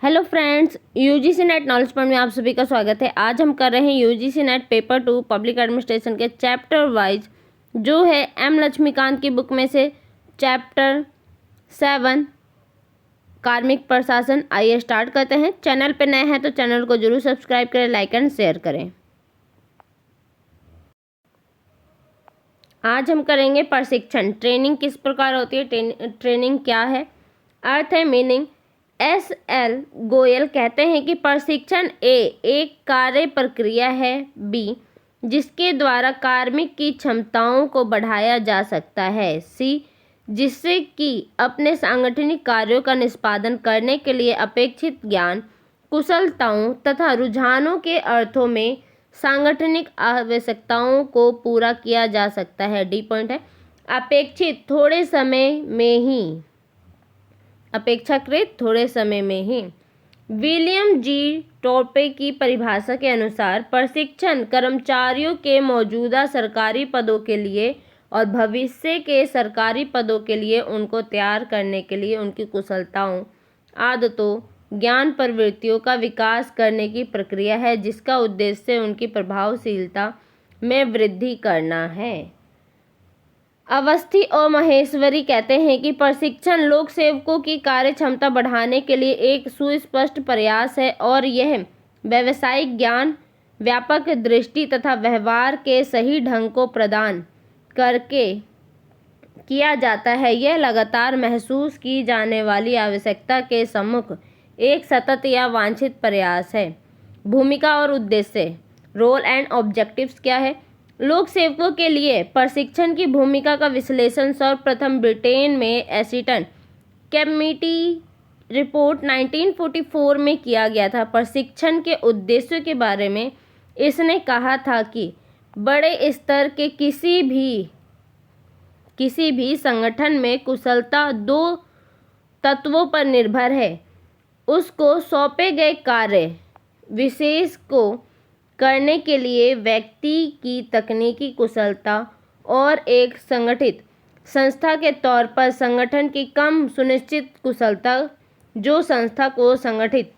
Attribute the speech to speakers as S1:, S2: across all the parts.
S1: Hello friends, UGC net knowledge point में आप सभी का स्वागत है। आज हम कर रहे हैं UGC net paper 2 public administration के चैप्टर वाइज जो है एम लक्ष्मीकांत की बुक में से चैप्टर 7 कार्मिक प्रशासन। आइए स्टार्ट करते हैं। चैनल पे नए हैं तो चैनल को जरूर सब्सक्राइब करें, लाइक एंड शेयर करें। आज हम करेंगे प्रशिक्षण। ट्रेनिंग किस प्रकार होती है, ट्रेनिंग क्या है, अर्थ है, मीनिंग। S.L. गोयल कहते हैं कि प्रशिक्षण एक कार्य प्रक्रिया है, बी जिसके द्वारा कार्मिक की क्षमताओं को बढ़ाया जा सकता है, सी जिससे कि अपने सांगठनिक कार्यों का निष्पादन करने के लिए अपेक्षित ज्ञान, कुशलताओं तथा रुझानों के अर्थों में सांगठनिक आवश्यकताओं को पूरा किया जा सकता है। डी पॉइंट है अपेक्षित थोड़े समय में ही, अपेक्षाकृत थोड़े समय में ही। विलियम जी टॉर्पे की परिभाषा के अनुसार प्रशिक्षण कर्मचारियों के मौजूदा सरकारी पदों के लिए और भविष्य के सरकारी पदों के लिए उनको तैयार करने के लिए उनकी कुशलताओं, आदतों, ज्ञान, प्रवृत्तियों का विकास करने की प्रक्रिया है जिसका उद्देश्य उनकी प्रभावशीलता में वृद्धि करना है। अवस्थी और महेश्वरी कहते हैं कि प्रशिक्षण लोक सेवकों की कार्य क्षमता बढ़ाने के लिए एक सुस्पष्ट प्रयास है और यह व्यावसायिक ज्ञान, व्यापक दृष्टि तथा व्यवहार के सही ढंग को प्रदान करके किया जाता है। यह लगातार महसूस की जाने वाली आवश्यकता के सम्मुख एक सतत या वांछित प्रयास है। भूमिका और उद्देश्य, रोल एंड ऑब्जेक्टिव्स क्या है। लोक सेवकों के लिए प्रशिक्षण की भूमिका का विश्लेषण सर्वप्रथम ब्रिटेन में एशिटन कमेटी रिपोर्ट 1944 में किया गया था। प्रशिक्षण के उद्देश्यों के बारे में इसने कहा था कि बड़े स्तर के किसी भी संगठन में कुशलता दो तत्वों पर निर्भर है, उसको सौंपे गए कार्य विशेष को करने के लिए व्यक्ति की तकनीकी कुशलता और एक संगठित संस्था के तौर पर संगठन की कम सुनिश्चित कुशलता जो संस्था को संगठित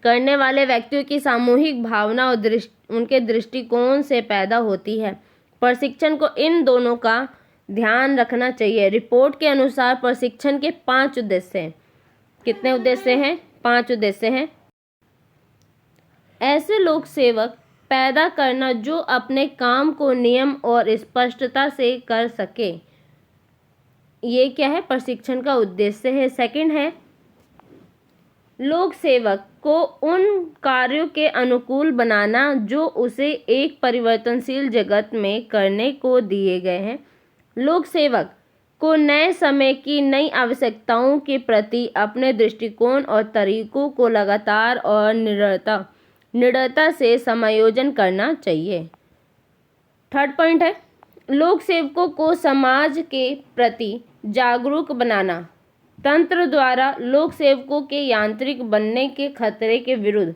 S1: करने वाले व्यक्तियों की सामूहिक भावना और उनके दृष्टिकोण से पैदा होती है। प्रशिक्षण को इन दोनों का ध्यान रखना चाहिए। रिपोर्ट के अनुसार प्रशिक्षण के 5 उद्देश्य हैं। कितने उद्देश्य हैं? 5 उद्देश्य हैं। ऐसे लोक सेवक पैदा करना जो अपने काम को नियम और स्पष्टता से कर सके, ये क्या है? प्रशिक्षण का उद्देश्य है। सेकंड है लोक सेवक को उन कार्यों के अनुकूल बनाना जो उसे एक परिवर्तनशील जगत में करने को दिए गए हैं। लोक सेवक को नए समय की नई आवश्यकताओं के प्रति अपने दृष्टिकोण और तरीकों को लगातार और निडरता से समायोजन करना चाहिए। थर्ड पॉइंट है लोक सेवकों को समाज के प्रति जागरूक बनाना। तंत्र द्वारा लोक सेवकों के यांत्रिक बनने के खतरे के विरुद्ध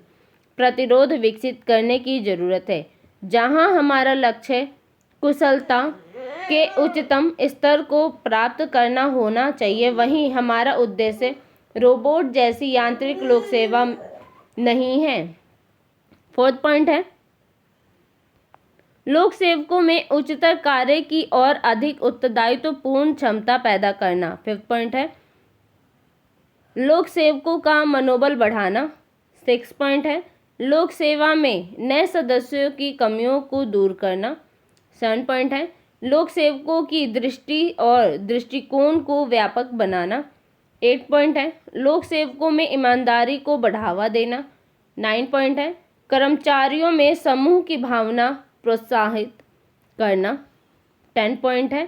S1: प्रतिरोध विकसित करने की जरूरत है। जहां हमारा लक्ष्य कुशलता के उच्चतम स्तर को प्राप्त करना होना चाहिए, वहीं हमारा उद्देश्य रोबोट जैसी यांत्रिक लोक सेवा नहीं है। फोर्थ पॉइंट है लोक सेवकों में उच्चतर कार्य की और अधिक उत्तरदायित्वपूर्ण क्षमता पैदा करना। फिफ्थ पॉइंट है लोक सेवकों का मनोबल बढ़ाना। सिक्स पॉइंट है लोक सेवा में नए सदस्यों की कमियों को दूर करना। सेवन पॉइंट है लोक सेवकों की दृष्टि और दृष्टिकोण को व्यापक बनाना। 8 पॉइंट है लोक सेवकों में ईमानदारी को बढ़ावा देना। 9 पॉइंट है कर्मचारियों में समूह की भावना प्रोत्साहित करना। 10 पॉइंट है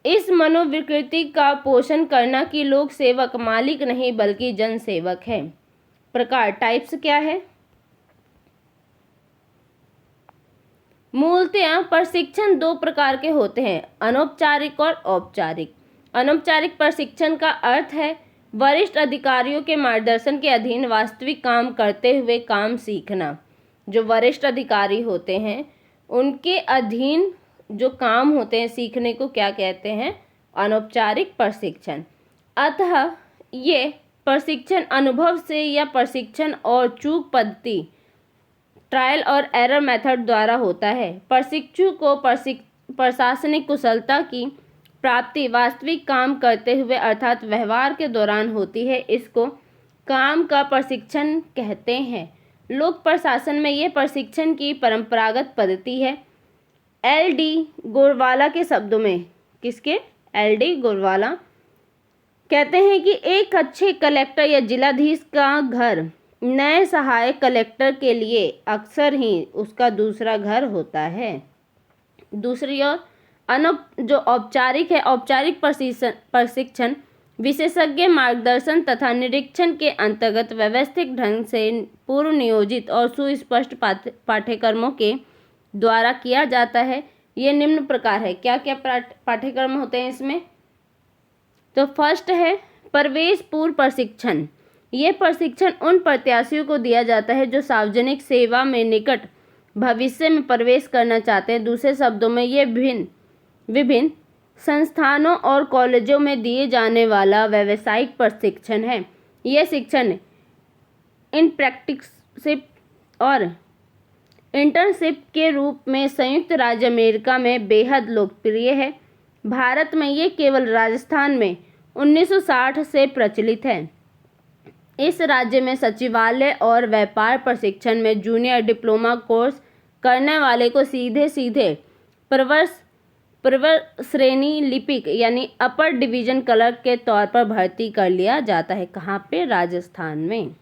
S1: इस मनोविकृति का पोषण करना कि लोक सेवक मालिक नहीं बल्कि जन सेवक है। प्रकार, टाइप्स क्या है? मूलतः प्रशिक्षण 2 प्रकार के होते हैं, अनौपचारिक और औपचारिक। अनौपचारिक प्रशिक्षण का अर्थ है वरिष्ठ अधिकारियों के मार्गदर्शन के अधीन वास्तविक काम करते हुए काम सीखना। जो वरिष्ठ अधिकारी होते हैं उनके अधीन जो काम होते हैं सीखने को क्या कहते हैं? अनौपचारिक प्रशिक्षण। अतः ये प्रशिक्षण अनुभव से या प्रशिक्षण और चूक पद्धति ट्रायल और एरर मेथड द्वारा होता है। प्रशिक्षु को प्रशासनिक कुशलता की प्राप्ति वास्तविक काम करते हुए अर्थात व्यवहार के दौरान होती है। इसको काम का प्रशिक्षण कहते हैं। लोक प्रशासन में यह प्रशिक्षण की परंपरागत पद्धति है। एल.डी. गोरवाला के शब्दों में, किसके? एल.डी. गोरवाला कहते हैं कि एक अच्छे कलेक्टर या जिलाधीश का घर नए सहायक कलेक्टर के लिए अक्सर ही उसका दूसरा घर होता है। दूसरी ओर जो औपचारिक है, औपचारिक प्रशिक्षण विशेषज्ञ मार्गदर्शन तथा निरीक्षण के अंतर्गत व्यवस्थित ढंग से पूर्व नियोजित और सुस्पष्ट पाठ्यक्रमों के द्वारा किया जाता है। ये निम्न प्रकार है। क्या क्या पाठ्यक्रम होते हैं इसमें? तो फर्स्ट है प्रवेश पूर्व प्रशिक्षण। ये प्रशिक्षण उन प्रत्याशियों को दिया जाता है जो सार्वजनिक सेवा में निकट भविष्य में प्रवेश करना चाहते हैं। दूसरे शब्दों में ये विभिन्न संस्थानों और कॉलेजों में दिए जाने वाला व्यावसायिक प्रशिक्षण है। यह शिक्षण इन प्रैक्टिसशिप और इंटर्नशिप के रूप में संयुक्त राज्य अमेरिका में बेहद लोकप्रिय है। भारत में ये केवल राजस्थान में 1960 से प्रचलित है। इस राज्य में सचिवालय और व्यापार प्रशिक्षण में जूनियर डिप्लोमा कोर्स करने वाले को सीधे प्रवर श्रेणी लिपिक यानी अपर डिवीजन क्लर्क के तौर पर भर्ती कर लिया जाता है। कहाँ पे? राजस्थान में।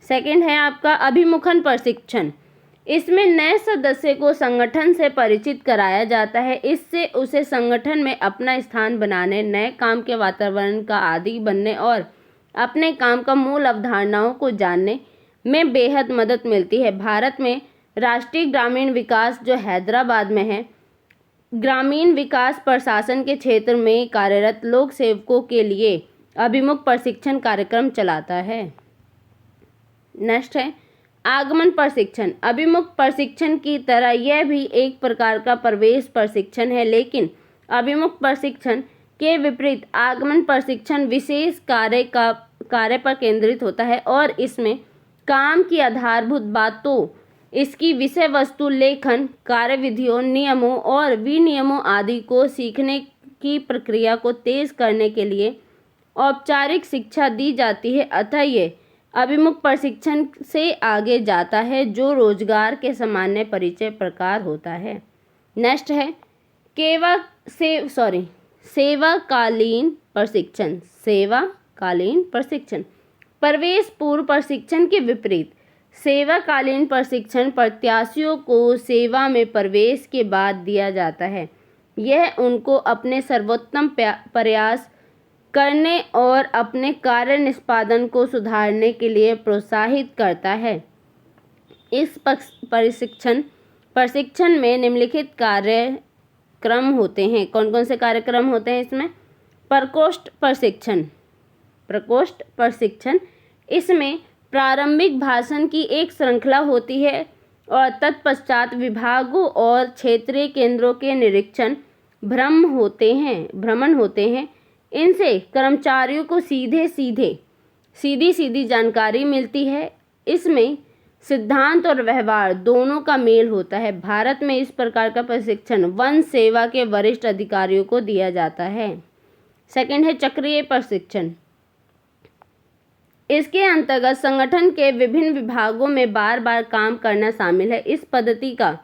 S1: सेकंड है आपका अभिमुखन प्रशिक्षण। इसमें नए सदस्य को संगठन से परिचित कराया जाता है। इससे उसे संगठन में अपना स्थान बनाने, नए काम के वातावरण का आदी बनने और अपने काम का मूल अवधारणाओं को जानने में बेहद मदद मिलती है। भारत में राष्ट्रीय ग्रामीण विकास जो हैदराबाद में है, ग्रामीण विकास प्रशासन के क्षेत्र में कार्यरत लोक सेवकों के लिए अभिमुख प्रशिक्षण कार्यक्रम चलाता है। नेक्स्ट है आगमन प्रशिक्षण। अभिमुख प्रशिक्षण की तरह यह भी एक प्रकार का प्रवेश प्रशिक्षण है, लेकिन अभिमुख प्रशिक्षण के विपरीत आगमन प्रशिक्षण विशेष कार्य पर केंद्रित होता है और इसमें काम की आधारभूत बातों, इसकी विषय वस्तु, लेखन, कार्यविधियों, नियमों और विनियमों आदि को सीखने की प्रक्रिया को तेज करने के लिए औपचारिक शिक्षा दी जाती है। अतः ये अभिमुख प्रशिक्षण से आगे जाता है जो रोजगार के सामान्य परिचय प्रकार होता है। नेक्स्ट है सेवाकालीन प्रशिक्षण। सेवाकालीन प्रशिक्षण प्रवेश पूर्व प्रशिक्षण के विपरीत सेवाकालीन प्रशिक्षण प्रत्याशियों को सेवा में प्रवेश के बाद दिया जाता है। यह उनको अपने सर्वोत्तम प्रयास करने और अपने कार्य निष्पादन को सुधारने के लिए प्रोत्साहित करता है। इस प्रशिक्षण में निम्नलिखित कार्यक्रम होते हैं। कौन कौन से कार्यक्रम होते हैं इसमें? प्रकोष्ठ प्रशिक्षण। इसमें प्रारंभिक भाषण की एक श्रृंखला होती है और तत्पश्चात विभागों और क्षेत्रीय केंद्रों के निरीक्षण भ्रमण होते हैं। इनसे कर्मचारियों को सीधी जानकारी मिलती है। इसमें सिद्धांत और व्यवहार दोनों का मेल होता है। भारत में इस प्रकार का प्रशिक्षण वन सेवा के वरिष्ठ अधिकारियों को दिया जाता है। सेकंड है चक्रीय प्रशिक्षण। इसके अंतर्गत संगठन के विभिन्न विभागों में बार बार काम करना शामिल है। इस पद्धति का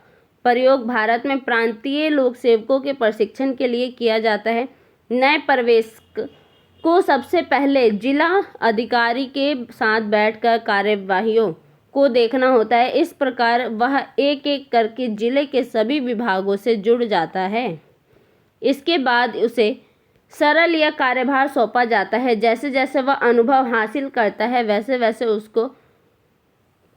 S1: प्रयोग भारत में प्रांतीय लोक सेवकों के प्रशिक्षण के लिए किया जाता है। नए प्रवेशक को सबसे पहले जिला अधिकारी के साथ बैठकर कार्यवाहियों को देखना होता है। इस प्रकार वह एक एक करके जिले के सभी विभागों से जुड़ जाता है। इसके बाद उसे सरल या कार्यभार सौंपा जाता है। जैसे जैसे वह अनुभव हासिल करता है वैसे वैसे उसको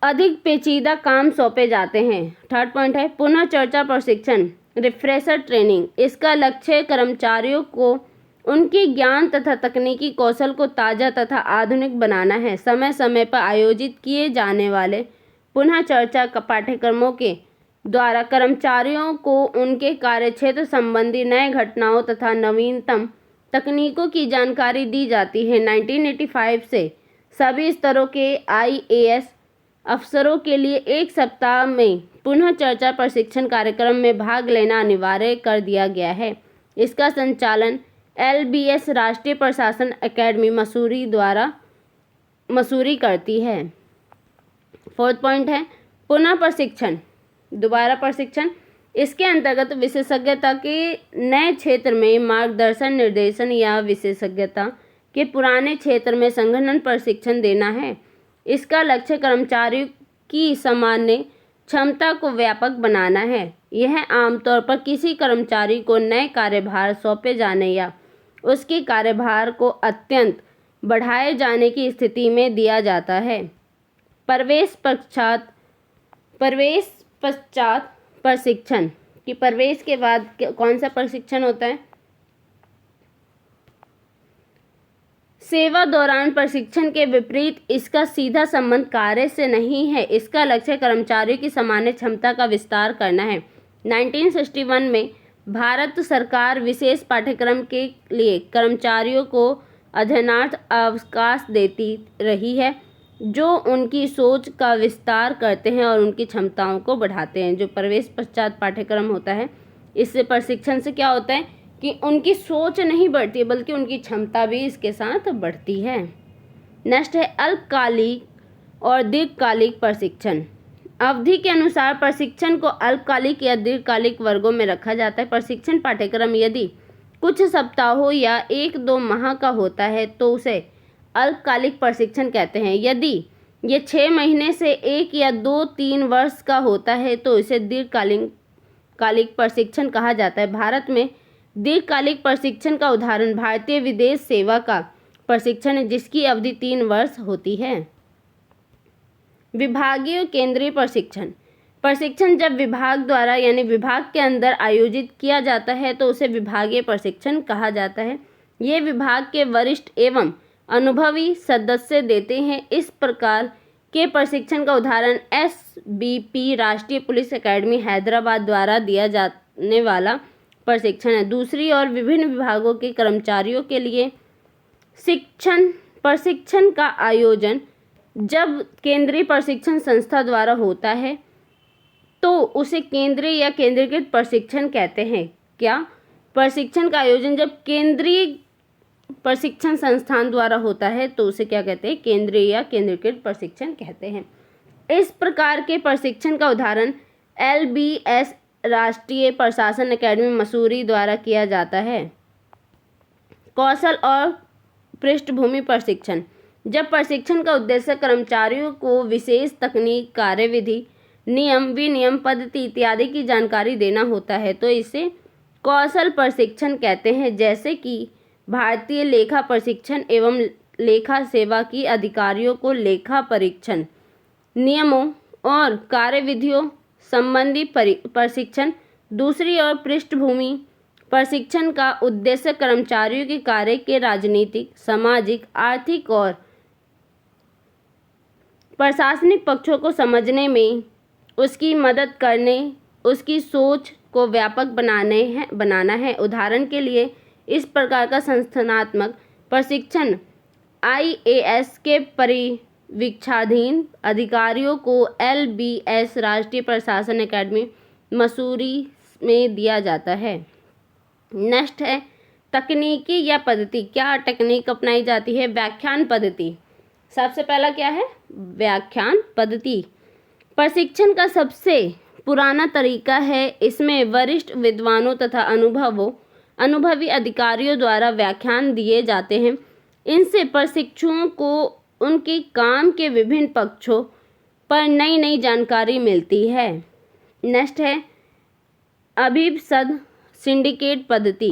S1: अधिक पेचीदा काम सौंपे जाते हैं। थर्ड पॉइंट है पुनः चर्चा प्रशिक्षण, रिफ्रेशर ट्रेनिंग। इसका लक्ष्य कर्मचारियों को उनके ज्ञान तथा तकनीकी कौशल को ताज़ा तथा आधुनिक बनाना है। समय समय पर आयोजित किए जाने वाले पुनः चर्चा पाठ्यक्रमों के द्वारा कर्मचारियों को उनके कार्यक्षेत्र संबंधी नए घटनाओं तथा नवीनतम तकनीकों की जानकारी दी जाती है। 1985 से सभी स्तरों के IAS अफसरों के लिए 1 सप्ताह में पुनः चर्चा प्रशिक्षण कार्यक्रम में भाग लेना अनिवार्य कर दिया गया है। इसका संचालन LBS राष्ट्रीय प्रशासन अकेडमी मसूरी करती है। 4th पॉइंट है पुनः प्रशिक्षण, दोबारा प्रशिक्षण। इसके अंतर्गत विशेषज्ञता के नए क्षेत्र में मार्गदर्शन, निर्देशन या विशेषज्ञता के पुराने क्षेत्र में संगठन प्रशिक्षण देना है। इसका लक्ष्य कर्मचारियों की सामान्य क्षमता को व्यापक बनाना है। यह आमतौर पर किसी कर्मचारी को नए कार्यभार सौंपे जाने या उसके कार्यभार को अत्यंत बढ़ाए जाने की स्थिति में दिया जाता है। प्रवेश पश्चात प्रशिक्षण कि प्रवेश के बाद कौन सा प्रशिक्षण होता है। सेवा दौरान प्रशिक्षण के विपरीत इसका सीधा संबंध कार्य से नहीं है। इसका लक्ष्य कर्मचारियों की सामान्य क्षमता का विस्तार करना है। 1961 में भारत सरकार विशेष पाठ्यक्रम के लिए कर्मचारियों को अध्ययनार्थ अवकाश देती रही है, जो उनकी सोच का विस्तार करते हैं और उनकी क्षमताओं को बढ़ाते हैं। जो प्रवेश पश्चात पाठ्यक्रम होता है, इससे प्रशिक्षण से क्या होता है कि उनकी सोच नहीं बढ़ती बल्कि उनकी क्षमता भी इसके साथ बढ़ती है। नेक्स्ट है अल्पकालिक और दीर्घकालिक प्रशिक्षण। अवधि के अनुसार प्रशिक्षण को अल्पकालिक या दीर्घकालिक वर्गों में रखा जाता है। प्रशिक्षण पाठ्यक्रम यदि कुछ सप्ताहों या 1-2 माह का होता है तो उसे अल्पकालिक प्रशिक्षण कहते हैं। यदि ये 6 महीने से 1 या 2-3 वर्ष का होता है तो इसे दीर्घकालिक प्रशिक्षण कहा जाता है। भारत में दीर्घकालिक प्रशिक्षण का उदाहरण भारतीय विदेश सेवा का प्रशिक्षण है, जिसकी अवधि 3 वर्ष होती है। विभागीय केंद्रीय प्रशिक्षण। प्रशिक्षण जब विभाग द्वारा यानी विभाग के अंदर आयोजित किया जाता है तो उसे विभागीय प्रशिक्षण कहा जाता है। ये विभाग के वरिष्ठ एवं अनुभवी सदस्य देते हैं। इस प्रकार के प्रशिक्षण का उदाहरण SBP राष्ट्रीय पुलिस अकेडमी हैदराबाद द्वारा दिया जाने वाला प्रशिक्षण है। दूसरी ओर विभिन्न विभागों के कर्मचारियों के लिए प्रशिक्षण का आयोजन जब केंद्रीय प्रशिक्षण संस्था द्वारा होता है तो उसे केंद्रीय या केंद्रीकृत प्रशिक्षण कहते हैं। क्या? प्रशिक्षण का आयोजन जब केंद्रीय प्रशिक्षण संस्थान द्वारा होता है तो उसे क्या कहते हैं? केंद्रीय या केंद्रीकृत प्रशिक्षण कहते हैं। इस प्रकार के प्रशिक्षण का उदाहरण LBS राष्ट्रीय प्रशासन अकेडमी मसूरी द्वारा किया जाता है। कौशल और पृष्ठभूमि प्रशिक्षण। जब प्रशिक्षण का उद्देश्य कर्मचारियों को विशेष तकनीक, कार्यविधि, नियम, विनियम, पद्धति इत्यादि की जानकारी देना होता है तो इसे कौशल प्रशिक्षण कहते हैं। जैसे कि भारतीय लेखा प्रशिक्षण एवं लेखा सेवा की अधिकारियों को लेखा परीक्षण, नियमों और कार्यविधियों संबंधी प्रशिक्षण। दूसरी ओर पृष्ठभूमि प्रशिक्षण का उद्देश्य कर्मचारियों के कार्य के राजनीतिक, सामाजिक, आर्थिक और प्रशासनिक पक्षों को समझने में उसकी मदद करने, उसकी सोच को व्यापक बनाना है। उदाहरण के लिए इस प्रकार का संस्थानात्मक प्रशिक्षण IAS के परिवीक्षाधीन अधिकारियों को LBS राष्ट्रीय प्रशासन अकेडमी मसूरी में दिया जाता है। नेक्स्ट है तकनीकी या पद्धति। क्या तकनीक अपनाई जाती है? व्याख्यान पद्धति। सबसे पहला क्या है? व्याख्यान पद्धति। प्रशिक्षण का सबसे पुराना तरीका है। इसमें वरिष्ठ विद्वानों तथा अनुभवी अधिकारियों द्वारा व्याख्यान दिए जाते हैं। इनसे प्रशिक्षुओं को उनके काम के विभिन्न पक्षों पर नई नई जानकारी मिलती है। नेक्स्ट है अभिप्सद सिंडिकेट पद्धति।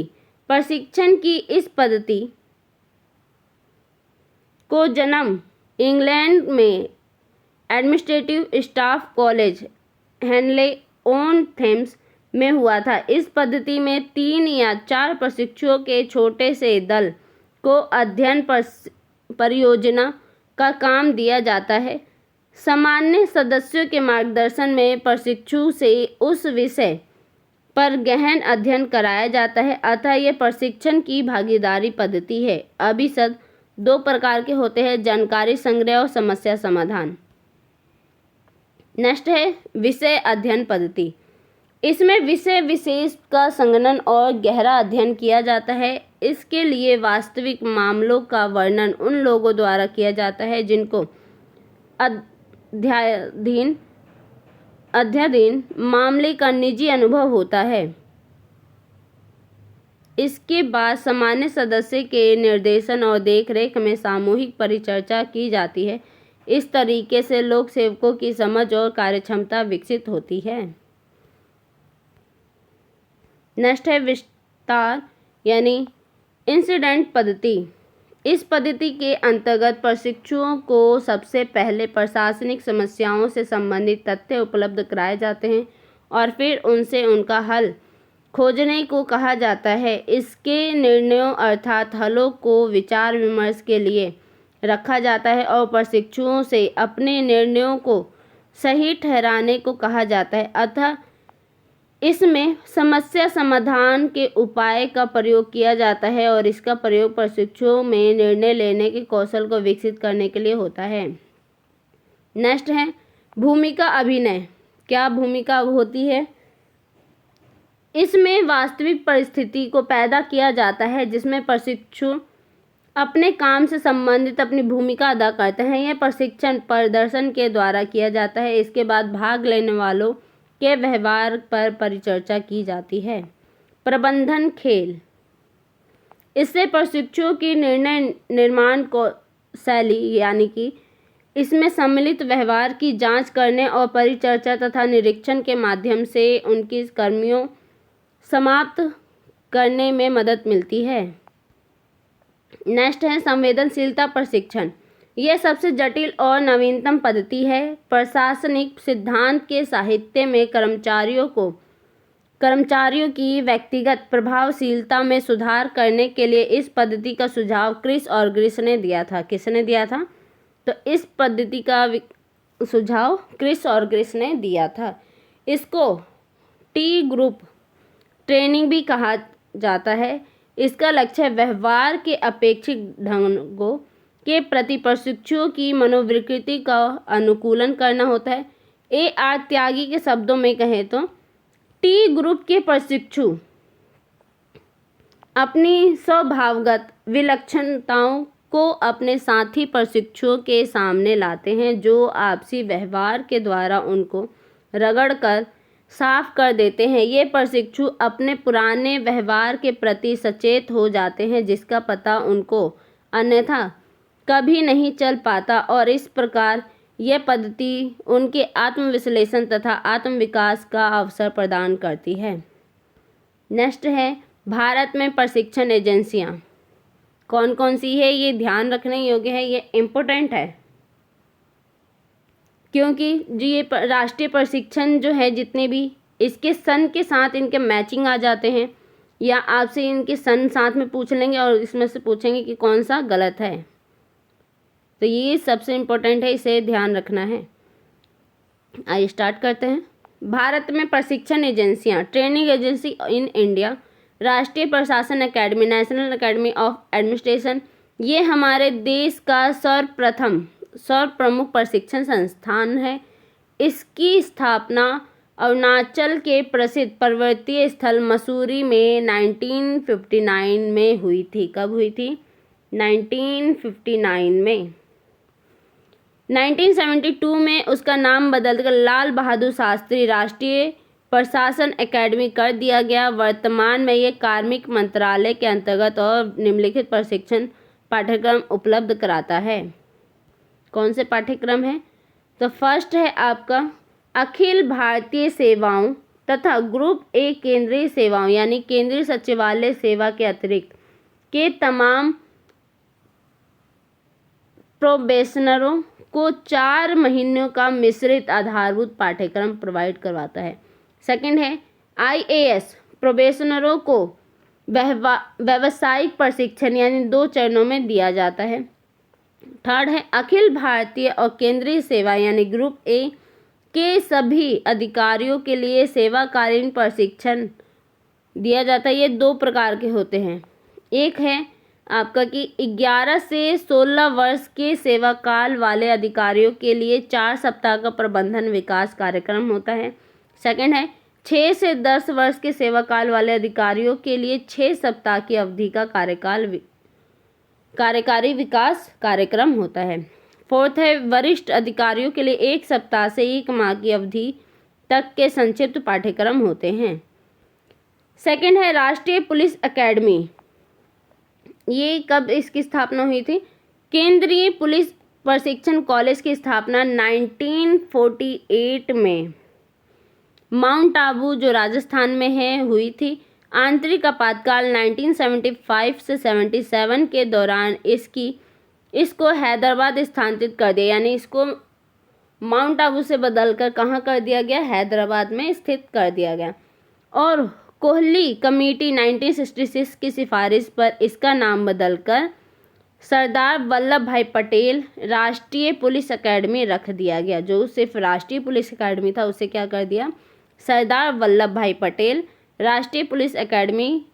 S1: प्रशिक्षण की इस पद्धति को जन्म इंग्लैंड में एडमिनिस्ट्रेटिव स्टाफ कॉलेज हेनले-ऑन-थेम्स में हुआ था। इस पद्धति में 3 या 4 प्रशिक्षुओं के छोटे से दल को अध्ययन परियोजना का काम दिया जाता है। सामान्य सदस्यों के मार्गदर्शन में प्रशिक्षु से उस विषय पर गहन अध्ययन कराया जाता है, अतः यह प्रशिक्षण की भागीदारी पद्धति है। अभिसद 2 प्रकार के होते हैं, जानकारी संग्रह और समस्या समाधान। नेक्स्ट है विषय अध्ययन पद्धति। इसमें विषय विशेष का संगणन और गहरा अध्ययन किया जाता है। इसके लिए वास्तविक मामलों का वर्णन उन लोगों द्वारा किया जाता है जिनको अध्याधीन मामले का निजी अनुभव होता है। इसके बाद सामान्य सदस्य के निर्देशन और देखरेख में सामूहिक परिचर्चा की जाती है। इस तरीके से लोक सेवकों की समझ और कार्यक्षमता विकसित होती है। नेक्स्ट है विस्तार यानी इंसिडेंट पद्धति। इस पद्धति के अंतर्गत प्रशिक्षुओं को सबसे पहले प्रशासनिक समस्याओं से संबंधित तथ्य उपलब्ध कराए जाते हैं और फिर उनसे उनका हल खोजने को कहा जाता है। इसके निर्णयों अर्थात हलों को विचार विमर्श के लिए रखा जाता है और प्रशिक्षुओं से अपने निर्णयों को सही ठहराने को कहा जाता है। अतः इसमें समस्या समाधान के उपाय का प्रयोग किया जाता है और इसका प्रयोग प्रशिक्षुओं में निर्णय लेने के कौशल को विकसित करने के लिए होता है। नेक्स्ट है भूमिका अभिनय। क्या भूमिका होती है? इसमें वास्तविक परिस्थिति को पैदा किया जाता है जिसमें प्रशिक्षु अपने काम से संबंधित अपनी भूमिका अदा करते हैं। यह प्रशिक्षण प्रदर्शन के द्वारा किया जाता है। इसके बाद भाग लेने वालों के व्यवहार पर परिचर्चा की जाती है। प्रबंधन खेल। इससे प्रशिक्षुओं की निर्णय निर्माण को शैली यानी कि इसमें सम्मिलित व्यवहार की जांच करने और परिचर्चा तथा निरीक्षण के माध्यम से उनकी कर्मियों समाप्त करने में मदद मिलती है। नेक्स्ट है संवेदनशीलता प्रशिक्षण। यह सबसे जटिल और नवीनतम पद्धति है। प्रशासनिक सिद्धांत के साहित्य में कर्मचारियों की व्यक्तिगत प्रभावशीलता में सुधार करने के लिए इस पद्धति का सुझाव क्रिस और ग्रिस ने दिया था। किसने दिया था? तो इस पद्धति का सुझाव क्रिस और ग्रिस ने दिया था। इसको टी ग्रुप ट्रेनिंग भी कहा जाता है। इसका लक्ष्य व्यवहार के अपेक्षित ढंगों के प्रति प्रशिक्षुओं की मनोविकृति का अनुकूलन करना होता है। AR त्यागी के शब्दों में कहें तो टी ग्रुप के प्रशिक्षु अपनी स्वभावगत विलक्षणताओं को अपने साथी प्रशिक्षुओं के सामने लाते हैं जो आपसी व्यवहार के द्वारा उनको रगड़कर साफ कर देते हैं। ये प्रशिक्षु अपने पुराने व्यवहार के प्रति सचेत हो जाते हैं जिसका पता उनको अन्यथा कभी नहीं चल पाता और इस प्रकार यह पद्धति उनके आत्मविश्लेषण तथा आत्मविकास का अवसर प्रदान करती है। नेक्स्ट है भारत में प्रशिक्षण एजेंसियां कौन कौन सी है? ये ध्यान रखने योग्य है, ये इम्पोर्टेंट है क्योंकि जो ये राष्ट्रीय प्रशिक्षण जो है जितने भी इसके सन के साथ इनके मैचिंग आ जाते हैं या आपसे इनके सन साथ में पूछ लेंगे और इसमें से पूछेंगे कि कौन सा गलत है, तो ये सबसे इम्पोर्टेंट है, इसे ध्यान रखना है। आइए स्टार्ट करते हैं। भारत में प्रशिक्षण एजेंसियां ट्रेनिंग एजेंसी इन इंडिया, राष्ट्रीय प्रशासन academy, national academy of administration, ये हमारे देश का सर्वप्रमुख प्रशिक्षण संस्थान है। इसकी स्थापना अरुणाचल के प्रसिद्ध पर्वतीय स्थल मसूरी में 1959 में हुई थी। कब हुई थी? 1959 में। 1972 में उसका नाम बदलकर लाल बहादुर शास्त्री राष्ट्रीय प्रशासन एकेडमी कर दिया गया। वर्तमान में ये कार्मिक मंत्रालय के अंतर्गत और निम्नलिखित प्रशिक्षण पाठ्यक्रम उपलब्ध कराता है। कौन से पाठ्यक्रम है? तो फर्स्ट है आपका अखिल भारतीय सेवाओं तथा ग्रुप ए केंद्रीय सेवाओं यानी केंद्रीय सचिवालय सेवा के अतिरिक्त के तमाम प्रोबेशनरों को 4 महीनों का मिश्रित आधारभूत पाठ्यक्रम प्रोवाइड करवाता है। सेकंड है IAS प्रोबेशनरों को व्यावसायिक प्रशिक्षण यानी 2 चरणों में दिया जाता है। थर्ड है अखिल भारतीय और केंद्रीय सेवा यानी ग्रुप ए के सभी अधिकारियों के लिए सेवाकालीन प्रशिक्षण दिया जाता है। ये 2 प्रकार के होते हैं। एक है आपका कि 11 से 16 वर्ष के सेवा काल वाले अधिकारियों के लिए 4 सप्ताह का प्रबंधन विकास कार्यक्रम होता है। सेकंड है 6 से 10 वर्ष के सेवा काल वाले अधिकारियों के लिए 6 सप्ताह की अवधि का कार्यकारी विकास कार्यक्रम होता है। फोर्थ है वरिष्ठ अधिकारियों के लिए 1 सप्ताह से 1 माह की अवधि तक के संक्षिप्त पाठ्यक्रम होते हैं। सेकंड है राष्ट्रीय पुलिस एकेडमी। ये कब इसकी स्थापना हुई थी? केंद्रीय पुलिस प्रशिक्षण कॉलेज की स्थापना 1948 में माउंट आबू जो राजस्थान में है हुई थी। आंतरिक आपातकाल 1975 से 77 के दौरान इसको हैदराबाद स्थानांतरित कर दिया, यानी इसको माउंट आबू से बदलकर कहाँ कर दिया गया? हैदराबाद में स्थित कर दिया गया। और कोहली कमेटी 1966 की सिफारिश पर इसका नाम बदलकर सरदार वल्लभ भाई पटेल राष्ट्रीय पुलिस एकेडमी रख दिया गया। जो सिर्फ राष्ट्रीय पुलिस एकेडमी था उसे क्या कर दिया? सरदार वल्लभ भाई पटेल राष्ट्रीय पुलिस एकेडमी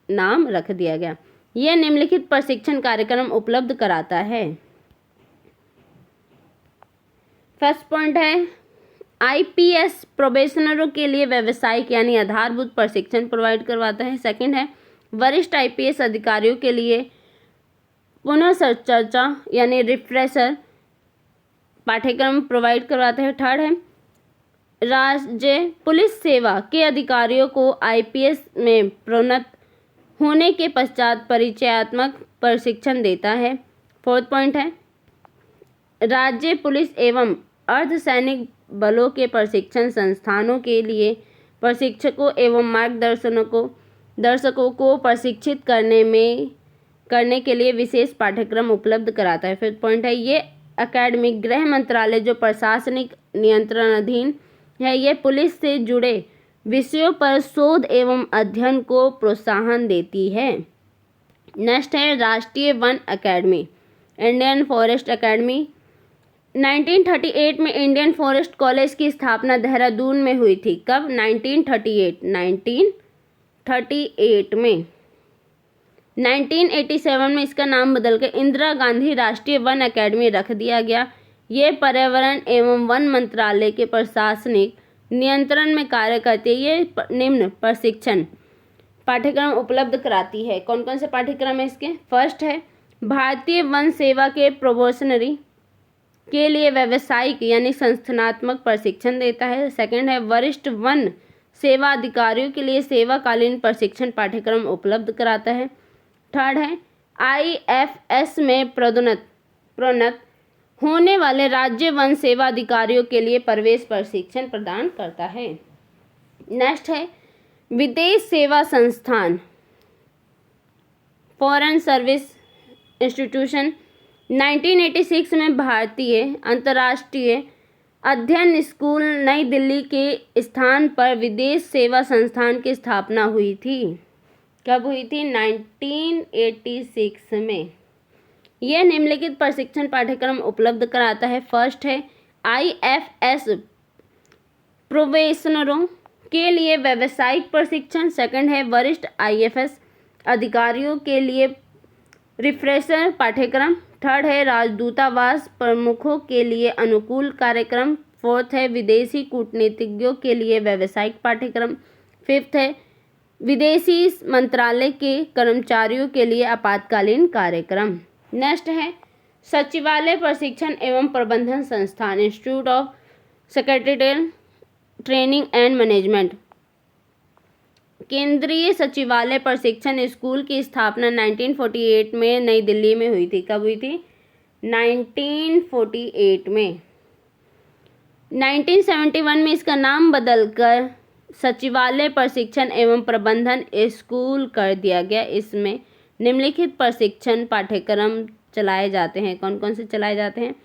S1: नाम रख दिया गया। यह निम्नलिखित प्रशिक्षण कार्यक्रम उपलब्ध कराता है। फर्स्ट पॉइंट है आईपीएस प्रोबेशनरों के लिए व्यावसायिक यानी आधारभूत प्रशिक्षण प्रोवाइड करवाता है। सेकंड है वरिष्ठ आईपीएस अधिकारियों के लिए पुनः चर्चा यानी रिफ्रेशर पाठ्यक्रम प्रोवाइड करवाता है। थर्ड है राज्य पुलिस सेवा के अधिकारियों को आईपीएस में प्रोन्नत होने के पश्चात परिचयात्मक प्रशिक्षण देता है। फोर्थ पॉइंट है राज्य पुलिस एवं अर्धसैनिक बलों के प्रशिक्षण संस्थानों के लिए प्रशिक्षकों एवं मार्गदर्शकों को प्रशिक्षित करने के लिए विशेष पाठ्यक्रम उपलब्ध कराता है। फिफ्थ पॉइंट है ये अकेडमी गृह मंत्रालय जो प्रशासनिक नियंत्रण अधीन है, ये पुलिस से जुड़े विषयों पर शोध एवं अध्ययन को प्रोत्साहन देती है। नेक्स्ट है राष्ट्रीय one academy Indian forest academy. 1938 में इंडियन फॉरेस्ट कॉलेज की स्थापना देहरादून में हुई थी। कब? 1938 में। 1987 में इसका नाम बदलकर इंदिरा गांधी राष्ट्रीय वन अकेडमी रख दिया गया। ये पर्यावरण एवं वन मंत्रालय के प्रशासनिक नियंत्रण में कार्य करती है। ये निम्न प्रशिक्षण पाठ्यक्रम उपलब्ध कराती है। कौन कौन से पाठ्यक्रम है इसके? फर्स्ट है भारतीय वन सेवा के प्रोबेशनरी के लिए व्यावसायिक यानी संस्थानात्मक प्रशिक्षण देता है। सेकंड है वरिष्ठ वन सेवा अधिकारियों के लिए सेवाकालीन प्रशिक्षण पाठ्यक्रम उपलब्ध कराता है। थर्ड है आईएफएस में प्रोन्नत होने वाले राज्य वन सेवा अधिकारियों के लिए प्रवेश प्रशिक्षण प्रदान करता है। नेक्स्ट है विदेश सेवा संस्थान फॉरेन सर्विस इंस्टीट्यूशन। 1986 में भारतीय अंतर्राष्ट्रीय अध्ययन स्कूल नई दिल्ली के स्थान पर विदेश सेवा संस्थान की स्थापना हुई थी। कब हुई थी? 1986 में। यह निम्नलिखित प्रशिक्षण पाठ्यक्रम उपलब्ध कराता है। फर्स्ट है आईएफएस प्रोबेशनरों के लिए व्यावसायिक प्रशिक्षण। सेकंड है वरिष्ठ आईएफएस अधिकारियों के लिए रिफ्रेशर पाठ्यक्रम। थर्ड है राजदूतावास प्रमुखों के लिए अनुकूल कार्यक्रम। फोर्थ है विदेशी कूटनीतिज्ञों के लिए व्यावसायिक पाठ्यक्रम। फिफ्थ है विदेशी मंत्रालय के कर्मचारियों के लिए आपातकालीन कार्यक्रम। नेक्स्ट है सचिवालय प्रशिक्षण एवं प्रबंधन संस्थान institute of secretarial training and management. केंद्रीय सचिवालय प्रशिक्षण स्कूल की स्थापना 1948 में नई दिल्ली में हुई थी। कब हुई थी? 1948 में। 1971 में इसका नाम बदलकर सचिवालय प्रशिक्षण एवं प्रबंधन स्कूल कर दिया गया। इसमें निम्नलिखित प्रशिक्षण पाठ्यक्रम चलाए जाते हैं। कौन कौन से चलाए जाते हैं?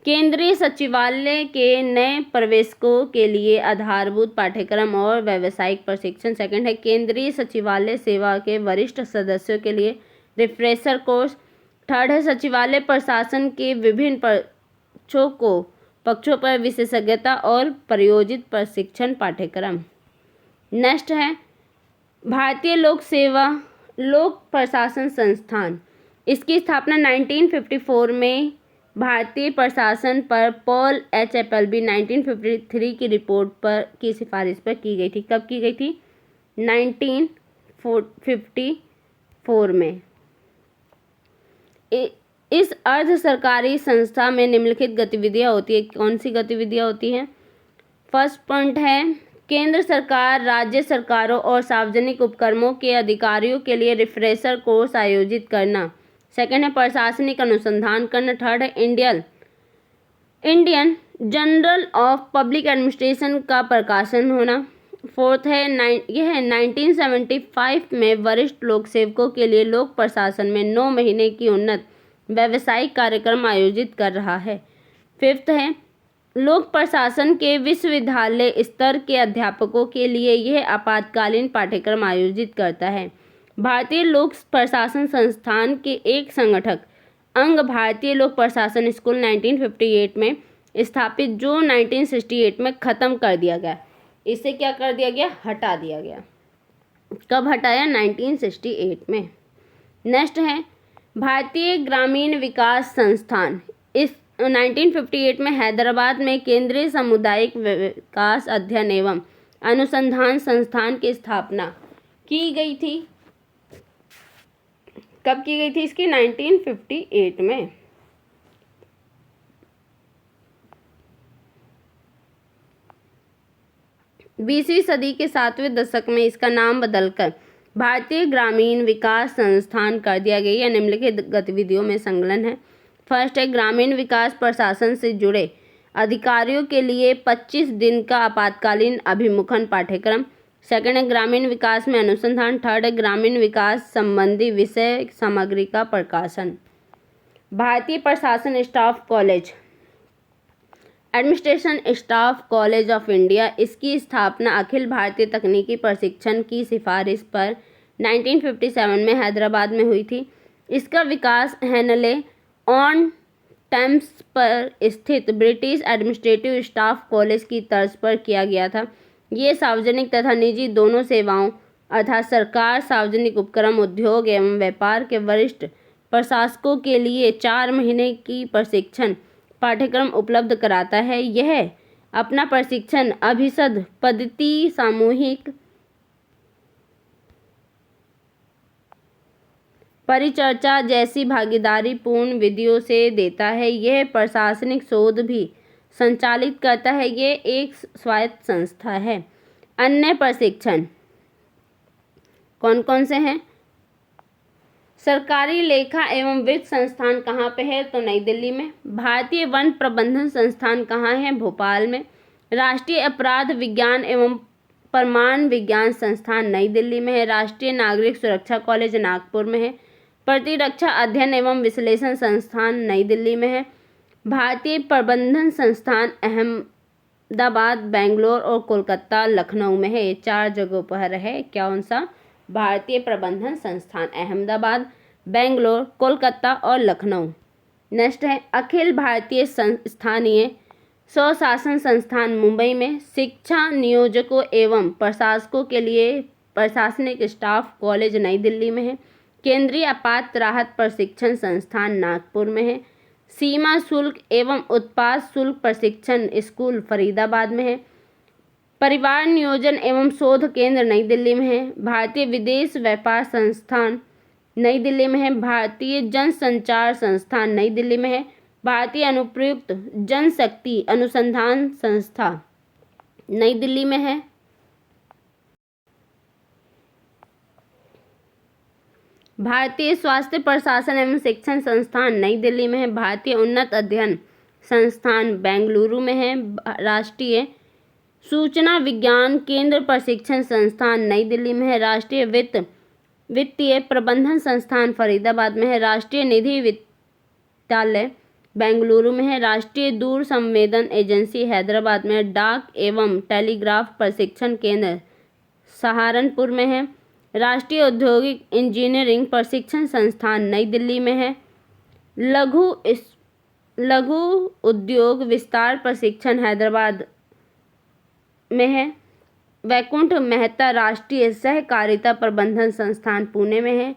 S1: केंद्रीय सचिवालय के नए प्रवेशकों के लिए आधारभूत पाठ्यक्रम और व्यावसायिक प्रशिक्षण। सेकंड है केंद्रीय सचिवालय सेवा के वरिष्ठ सदस्यों के लिए रिफ्रेशर कोर्स। थर्ड है सचिवालय प्रशासन के विभिन्न पक्षों पर विशेषज्ञता और प्रयोजित प्रशिक्षण पाठ्यक्रम। नेक्स्ट है भारतीय लोक प्रशासन संस्थान, इसकी स्थापना 1954 में भारतीय प्रशासन पर पॉल एच एपलबी 1953 की रिपोर्ट पर की सिफारिश पर की गई थी। कब की गई थी? 1954 में। इस अर्ध सरकारी संस्था में निम्नलिखित गतिविधियां होती है। कौन सी गतिविधियां होती हैं? फर्स्ट पॉइंट है केंद्र सरकार, राज्य सरकारों और सार्वजनिक उपक्रमों के अधिकारियों के लिए रिफ्रेशर कोर्स आयोजित करना। सेकंड है प्रशासनिक अनुसंधान करना। थर्ड है Indian journal of public administration का प्रकाशन होना। फोर्थ है यह 1975 में वरिष्ठ लोक सेवकों के लिए लोक प्रशासन में 9 महीने की उन्नत व्यावसायिक कार्यक्रम आयोजित कर रहा है। फिफ्थ है लोक प्रशासन के विश्वविद्यालय स्तर के अध्यापकों के लिए यह आपातकालीन पाठ्यक्रम आयोजित करता है। भारतीय लोक प्रशासन संस्थान के एक संगठक अंग भारतीय लोक प्रशासन स्कूल 1958 में स्थापित, जो 1968 में ख़त्म कर दिया गया। इसे क्या कर दिया गया? हटा दिया गया। कब हटाया? 1968 में। नेक्स्ट है भारतीय ग्रामीण विकास संस्थान। इस 1958 में हैदराबाद में केंद्रीय सामुदायिक विकास अध्ययन एवं अनुसंधान संस्थान की स्थापना की गई थी। कब की गई थी इसकी? 1958 में। 20वीं सदी के 7वें दशक में इसका नाम बदलकर भारतीय ग्रामीण विकास संस्थान कर दिया गया। यह निम्नलिखित गतिविधियों में संलग्न है। फर्स्ट है ग्रामीण विकास प्रशासन से जुड़े अधिकारियों के लिए 25 दिन का आपातकालीन अभिमुखन पाठ्यक्रम। सेकंड है ग्रामीण विकास में अनुसंधान। थर्ड है ग्रामीण विकास संबंधी विषय सामग्री का प्रकाशन। भारतीय प्रशासन staff college, administration staff college of India, इसकी स्थापना अखिल भारतीय तकनीकी प्रशिक्षण की सिफारिश पर 1957 में हैदराबाद में हुई थी। इसका विकास हेनले ऑन टेम्स पर स्थित ब्रिटिश एडमिनिस्ट्रेटिव स्टाफ कॉलेज की तर्ज पर किया गया था। ये सार्वजनिक तथा निजी दोनों सेवाओं अर्थात सरकार, सार्वजनिक उपक्रम, उद्योग एवं व्यापार के वरिष्ठ प्रशासकों के लिए 4 महीने की प्रशिक्षण पाठ्यक्रम उपलब्ध कराता है। यह अपना प्रशिक्षण अभिसद पद्धति, सामूहिक परिचर्चा जैसी भागीदारी पूर्ण विधियों से देता है। यह प्रशासनिक शोध भी संचालित करता है। यह एक स्वायत्त संस्था है। अन्य प्रशिक्षण कौन कौन से हैं? सरकारी लेखा एवं वित्त संस्थान कहाँ पे है? तो नई दिल्ली में। भारतीय वन प्रबंधन संस्थान कहाँ है? भोपाल में। राष्ट्रीय अपराध विज्ञान एवं प्रमाण विज्ञान संस्थान नई दिल्ली में है। राष्ट्रीय नागरिक सुरक्षा कॉलेज नागपुर में है। प्रतिरक्षा अध्ययन एवं विश्लेषण संस्थान नई दिल्ली में है। भारतीय प्रबंधन संस्थान अहमदाबाद, बेंगलोर और कोलकाता, लखनऊ में है। ये 4 जगहों पर है। कौन सा? भारतीय प्रबंधन संस्थान अहमदाबाद, बेंगलोर, कोलकाता और लखनऊ। नेक्स्ट है अखिल भारतीय स्थानीय स्वशासन संस्थान मुंबई में। शिक्षा नियोजकों एवं प्रशासकों के लिए प्रशासनिक स्टाफ कॉलेज नई दिल्ली में है। केंद्रीय आपात राहत प्रशिक्षण संस्थान नागपुर में है। सीमा शुल्क एवं उत्पाद शुल्क प्रशिक्षण स्कूल फरीदाबाद में है। परिवार नियोजन एवं शोध केंद्र नई दिल्ली में है। भारतीय विदेश व्यापार संस्थान नई दिल्ली में है। भारतीय जनसंचार संस्थान नई दिल्ली में है। भारतीय अनुप्रयुक्त जनशक्ति अनुसंधान संस्था नई दिल्ली में है। भारतीय स्वास्थ्य प्रशासन एवं शिक्षण संस्थान नई दिल्ली में है। भारतीय उन्नत अध्ययन संस्थान बेंगलुरु में है। राष्ट्रीय सूचना विज्ञान केंद्र प्रशिक्षण संस्थान नई दिल्ली में है। राष्ट्रीय वित्तीय प्रबंधन संस्थान फरीदाबाद में है। राष्ट्रीय निधि विद्यालय बेंगलुरु में है। राष्ट्रीय दूर संवेदन एजेंसी हैदराबाद में है। डाक एवं टेलीग्राफ प्रशिक्षण केंद्र सहारनपुर में है। राष्ट्रीय औद्योगिक इंजीनियरिंग प्रशिक्षण संस्थान नई दिल्ली में है। लघु उद्योग विस्तार प्रशिक्षण हैदराबाद में है। वैकुंठ मेहता राष्ट्रीय सहकारिता प्रबंधन संस्थान पुणे में है।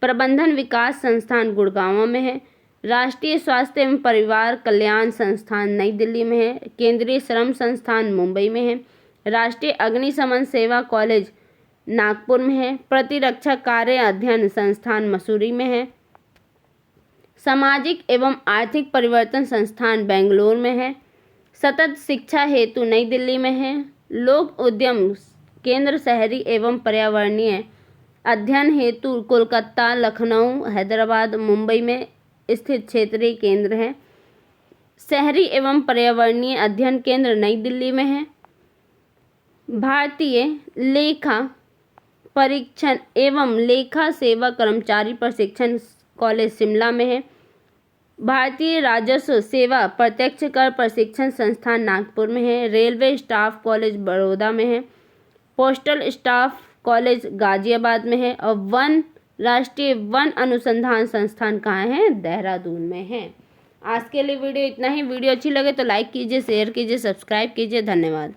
S1: प्रबंधन विकास संस्थान गुड़गांव में है। राष्ट्रीय स्वास्थ्य एवं परिवार कल्याण संस्थान नई दिल्ली में है। केंद्रीय श्रम संस्थान मुंबई में है। राष्ट्रीय अग्निशमन सेवा कॉलेज नागपुर में है। प्रतिरक्षा कार्य अध्ययन संस्थान मसूरी में है। सामाजिक एवं आर्थिक परिवर्तन संस्थान बेंगलोर में है। सतत शिक्षा हेतु नई दिल्ली में है। लोक उद्यम केंद्र शहरी एवं पर्यावरणीय अध्ययन हेतु कोलकाता, लखनऊ, हैदराबाद, मुंबई में स्थित क्षेत्रीय केंद्र है। शहरी एवं पर्यावरणीय अध्ययन केंद्र नई दिल्ली में है। भारतीय लेखा परीक्षण एवं लेखा सेवा कर्मचारी प्रशिक्षण कॉलेज शिमला में है। भारतीय राजस्व सेवा प्रत्यक्ष कर प्रशिक्षण संस्थान नागपुर में है। रेलवे स्टाफ कॉलेज बड़ौदा में है। पोस्टल स्टाफ कॉलेज गाजियाबाद में है। और राष्ट्रीय वन अनुसंधान संस्थान कहाँ है? देहरादून में है। आज के लिए वीडियो इतना ही। वीडियो अच्छी लगे तो लाइक कीजिए, शेयर कीजिए, सब्सक्राइब कीजिए। धन्यवाद।